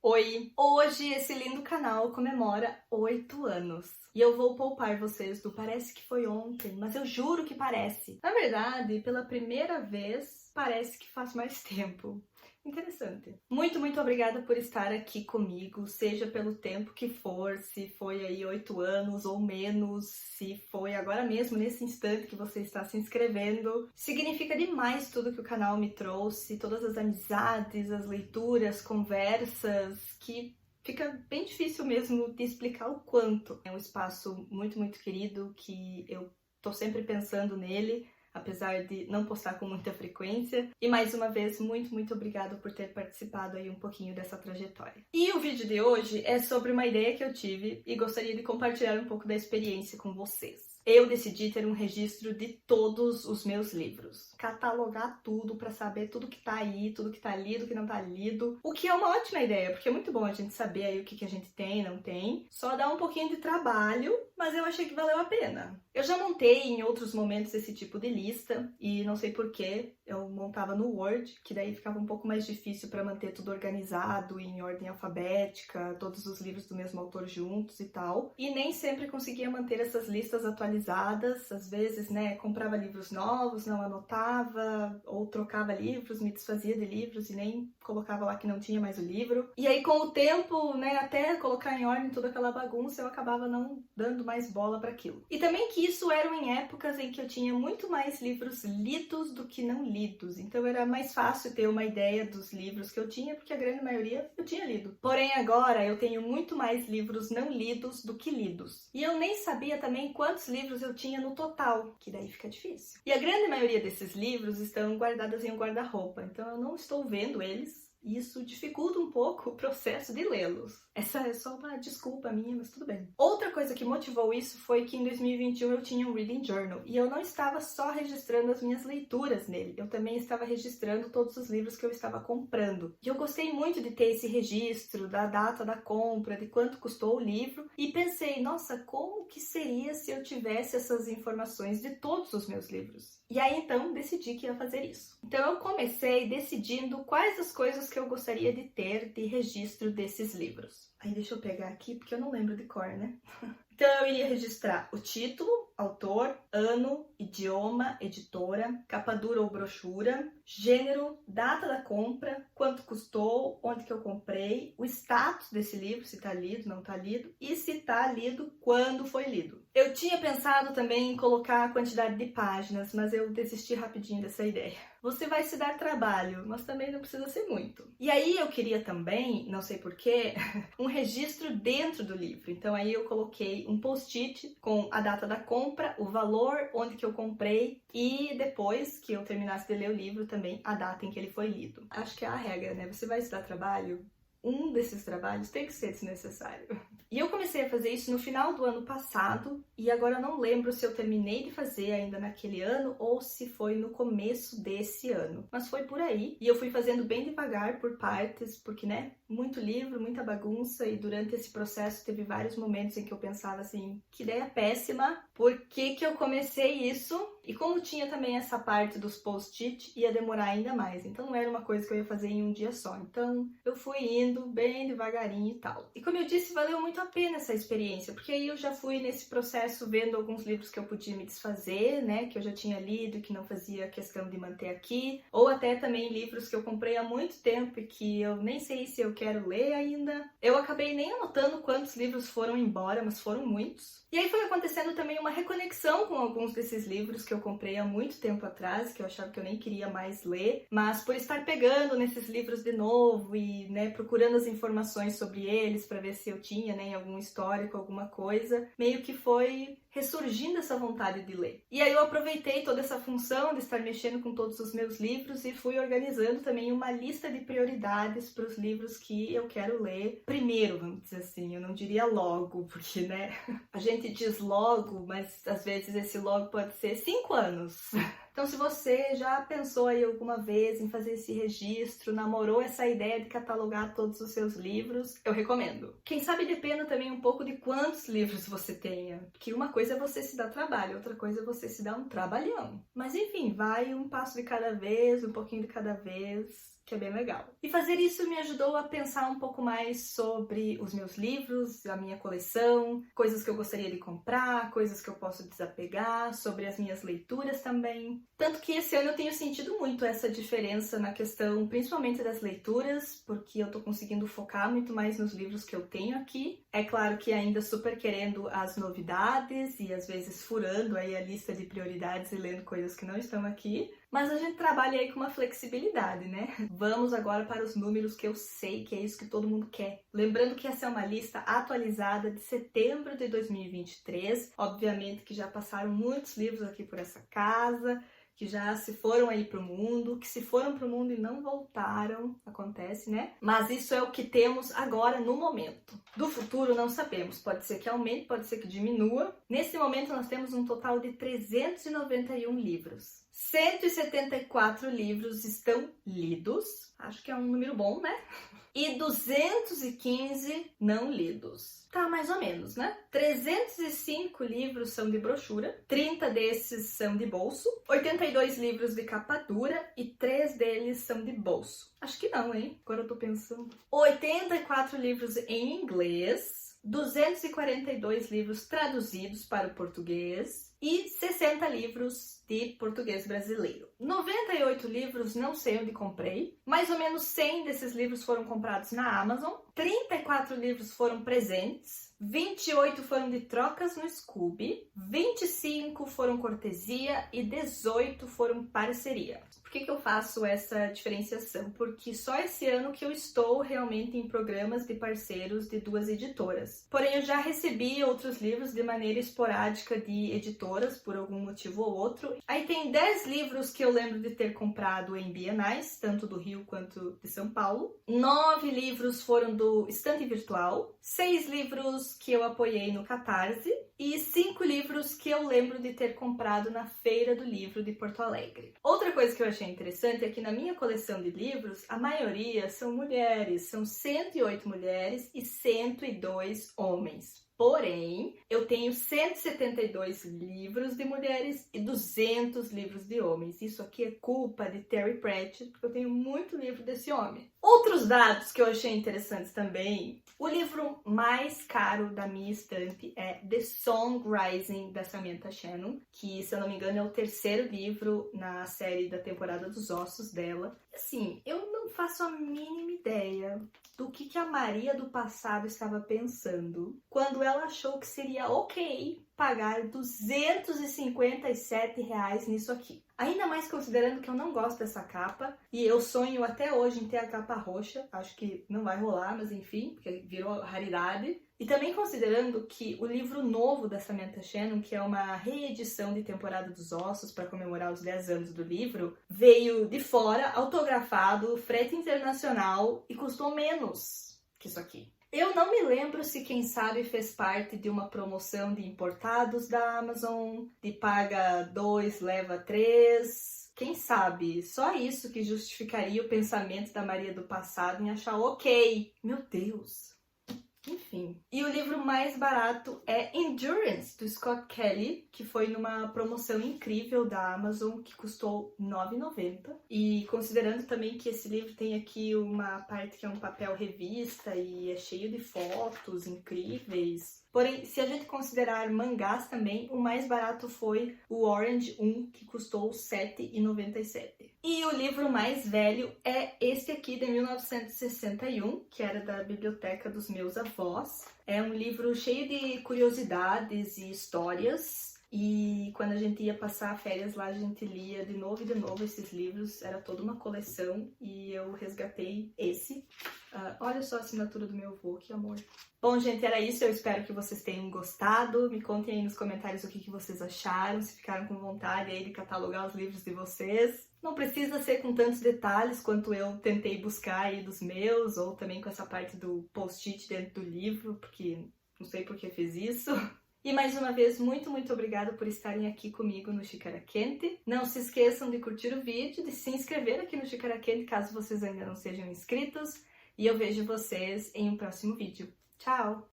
Oi! Hoje esse lindo canal comemora 8 anos. E eu vou poupar vocês do parece que foi ontem, mas eu juro que parece. Na verdade, pela primeira vez, parece que faz mais tempo. Interessante. Muito obrigada por estar aqui comigo, seja pelo tempo que for, se foi aí 8 anos ou menos, se foi agora mesmo, nesse instante que você está se inscrevendo. Significa demais tudo que o canal me trouxe, todas as amizades, as leituras, conversas, que fica bem difícil mesmo de explicar o quanto. É um espaço muito querido, que eu tô sempre pensando nele, apesar de não postar com muita frequência. E mais uma vez, muito obrigada por ter participado aí um pouquinho dessa trajetória. E o vídeo de hoje é sobre uma ideia que eu tive e gostaria de compartilhar um pouco da experiência com vocês. Eu decidi ter um registro de todos os meus livros. Catalogar tudo para saber tudo que tá aí, tudo que tá lido, que não tá lido. O que é uma ótima ideia, porque é muito bom a gente saber aí o que a gente tem, não tem. Só dá um pouquinho de trabalho, mas eu achei que valeu a pena. Eu já montei em outros momentos esse tipo de lista e não sei porquê, eu montava no Word, que daí ficava um pouco mais difícil para manter tudo organizado, em ordem alfabética, todos os livros do mesmo autor juntos e tal. E nem sempre conseguia manter essas listas atualizadas, às vezes, né, comprava livros novos, não anotava, ou trocava livros, me desfazia de livros e nem colocava lá que não tinha mais o livro. E aí, com o tempo, né, até colocar em ordem toda aquela bagunça, eu acabava não dando mais bola para aquilo. E também que isso eram em épocas em que eu tinha muito mais livros lidos do que não lidos, então era mais fácil ter uma ideia dos livros que eu tinha, porque a grande maioria eu tinha lido. Porém, agora eu tenho muito mais livros não lidos do que lidos. E eu nem sabia também quantos livros eu tinha no total, que daí fica difícil. E a grande maioria desses livros estão guardados em um guarda-roupa, então eu não estou vendo eles. Isso dificulta um pouco o processo de lê-los. Essa é só uma desculpa minha, mas tudo bem. Outra coisa que motivou isso foi que em 2021 eu tinha um Reading Journal e eu não estava só registrando as minhas leituras nele, eu também estava registrando todos os livros que eu estava comprando. E eu gostei muito de ter esse registro da data da compra, de quanto custou o livro, e pensei, nossa, como que seria se eu tivesse essas informações de todos os meus livros? E aí então decidi que ia fazer isso. Então eu comecei decidindo quais as coisas que eu gostaria de ter de registro desses livros. Aí deixa eu pegar aqui porque eu não lembro de cor, né? Então eu iria registrar o título, autor, ano, idioma, editora, capa dura ou brochura, gênero, data da compra, quanto custou, onde que eu comprei, o status desse livro, se tá lido, não tá lido, e se tá lido, quando foi lido. Eu tinha pensado também em colocar a quantidade de páginas, mas eu desisti rapidinho dessa ideia. Você vai se dar trabalho, mas também não precisa ser muito. E aí eu queria também, não sei porquê, um registro dentro do livro. Então aí eu coloquei um post-it com a data da compra, o valor, onde que eu comprei e depois que eu terminasse de ler o livro também a data em que ele foi lido. Acho que é a regra, né? Você vai se dar trabalho, um desses trabalhos tem que ser desnecessário. E eu comecei a fazer isso no final do ano passado e agora eu não lembro se eu terminei de fazer ainda naquele ano ou se foi no começo desse ano. Mas foi por aí e eu fui fazendo bem devagar por partes, porque, né, muito livro, muita bagunça e durante esse processo teve vários momentos em que eu pensava assim, que ideia péssima, por que que eu comecei isso? E como tinha também essa parte dos post-it, ia demorar ainda mais. Então não era uma coisa que eu ia fazer em um dia só. Então eu fui indo bem devagarinho e tal. E como eu disse, valeu muito a pena essa experiência, porque aí eu já fui nesse processo vendo alguns livros que eu podia me desfazer, né, que eu já tinha lido e que não fazia questão de manter aqui, ou até também livros que eu comprei há muito tempo e que eu nem sei se eu quero ler ainda. Eu acabei nem anotando quantos livros foram embora, mas foram muitos. E aí foi acontecendo também uma reconexão com alguns desses livros que eu comprei há muito tempo atrás, que eu achava que eu nem queria mais ler, mas por estar pegando nesses livros de novo e, né, procurando as informações sobre eles para ver se eu tinha, né, algum histórico, alguma coisa, meio que foi ressurgindo essa vontade de ler. E aí eu aproveitei toda essa função de estar mexendo com todos os meus livros e fui organizando também uma lista de prioridades para os livros que eu quero ler primeiro, vamos dizer assim. Eu não diria logo, porque, né, a gente diz logo, mas às vezes esse logo pode ser 5 anos. Então, se você já pensou aí alguma vez em fazer esse registro, namorou essa ideia de catalogar todos os seus livros, eu recomendo. Quem sabe dependa também um pouco de quantos livros você tenha, porque uma coisa é você se dar trabalho, outra coisa é você se dar um trabalhão. Mas enfim, vai um passo de cada vez, um pouquinho de cada vez. que é bem legal. E fazer isso me ajudou a pensar um pouco mais sobre os meus livros, a minha coleção, coisas que eu gostaria de comprar, coisas que eu posso desapegar, sobre as minhas leituras também. Tanto que esse ano eu tenho sentido muito essa diferença na questão, principalmente das leituras, porque eu tô conseguindo focar muito mais nos livros que eu tenho aqui. É claro que ainda super querendo as novidades e às vezes furando aí a lista de prioridades e lendo coisas que não estão aqui. Mas a gente trabalha aí com uma flexibilidade, né? Vamos agora para os números que eu sei que é isso que todo mundo quer. Lembrando que essa é uma lista atualizada de setembro de 2023. Obviamente que já passaram muitos livros aqui por essa casa, que já se foram aí pro mundo, que se foram pro mundo e não voltaram, acontece, né? Mas isso é o que temos agora no momento. Do futuro não sabemos, pode ser que aumente, pode ser que diminua. Nesse momento nós temos um total de 391 livros. 174 livros estão lidos, acho que é um número bom, né? E 215 não lidos. Tá mais ou menos, né? 305 livros são de brochura, 30 desses são de bolso, 82 livros de capa dura e 3 deles são de bolso. Acho que não, hein? Agora eu tô pensando. 84 livros em inglês, 242 livros traduzidos para o português e 60 livros de português brasileiro. 98 livros não sei onde comprei, mais ou menos 100 desses livros foram comprados na Amazon, 34 livros foram presentes, 28 foram de trocas no Scooby, 25 foram cortesia e 18 foram parceria. Por que eu faço essa diferenciação? Porque só esse ano que eu estou realmente em programas de parceiros de 2 editoras. Porém, eu já recebi outros livros de maneira esporádica de editoras, por algum motivo ou outro. Aí tem 10 livros que eu lembro de ter comprado em bienais, tanto do Rio quanto de São Paulo. 9 livros foram do Estante Virtual. 6 livros que eu apoiei no Catarse. E 5 livros que eu lembro de ter comprado na Feira do Livro de Porto Alegre. Outra coisa que eu achei interessante é que na minha coleção de livros, a maioria são mulheres. São 108 mulheres e 102 homens. Porém, eu tenho 172 livros de mulheres e 200 livros de homens. Isso aqui é culpa de Terry Pratchett, porque eu tenho muito livro desse homem. Outros dados que eu achei interessantes também. O livro mais caro da minha estante é The Song Rising, da Samantha Shannon, que, se eu não me engano, é o 3º livro na série da Temporada dos Ossos dela. Assim, eu não faço a mínima ideia do que a Maria do passado estava pensando quando ela achou que seria ok pagar R$257 nisso aqui. Ainda mais considerando que eu não gosto dessa capa e eu sonho até hoje em ter a capa roxa. Acho que não vai rolar, mas enfim, porque virou raridade. E também considerando que o livro novo da Samantha Shannon, que é uma reedição de Temporada dos Ossos para comemorar os 10 anos do livro, veio de fora, autografado, frete internacional e custou menos que isso aqui. Eu não me lembro se, quem sabe, fez parte de uma promoção de importados da Amazon, de paga 2, leva 3... Quem sabe? Só isso que justificaria o pensamento da Maria do passado em achar ok. Meu Deus! Enfim. E o livro mais barato é Endurance, do Scott Kelly, que foi numa promoção incrível da Amazon, que custou R$ 9,90. E considerando também que esse livro tem aqui uma parte que é um papel revista e é cheio de fotos incríveis. Porém, se a gente considerar mangás também, o mais barato foi o Orange 1, que custou R$ 7,97. E o livro mais velho é esse aqui, de 1961, que era da biblioteca dos meus avós. É um livro cheio de curiosidades e histórias. E quando a gente ia passar férias lá, a gente lia de novo e de novo esses livros. Era toda uma coleção e eu resgatei esse. Olha só a assinatura do meu avô, que amor. Bom, gente, era isso. Eu espero que vocês tenham gostado. Me contem aí nos comentários o que vocês acharam, se ficaram com vontade aí de catalogar os livros de vocês. Não precisa ser com tantos detalhes quanto eu tentei buscar aí dos meus, ou também com essa parte do post-it dentro do livro, porque não sei por que fiz isso. E mais uma vez, muito obrigada por estarem aqui comigo no Xícara Quente. Não se esqueçam de curtir o vídeo, de se inscrever aqui no Xícara Quente, caso vocês ainda não sejam inscritos. E eu vejo vocês em um próximo vídeo. Tchau!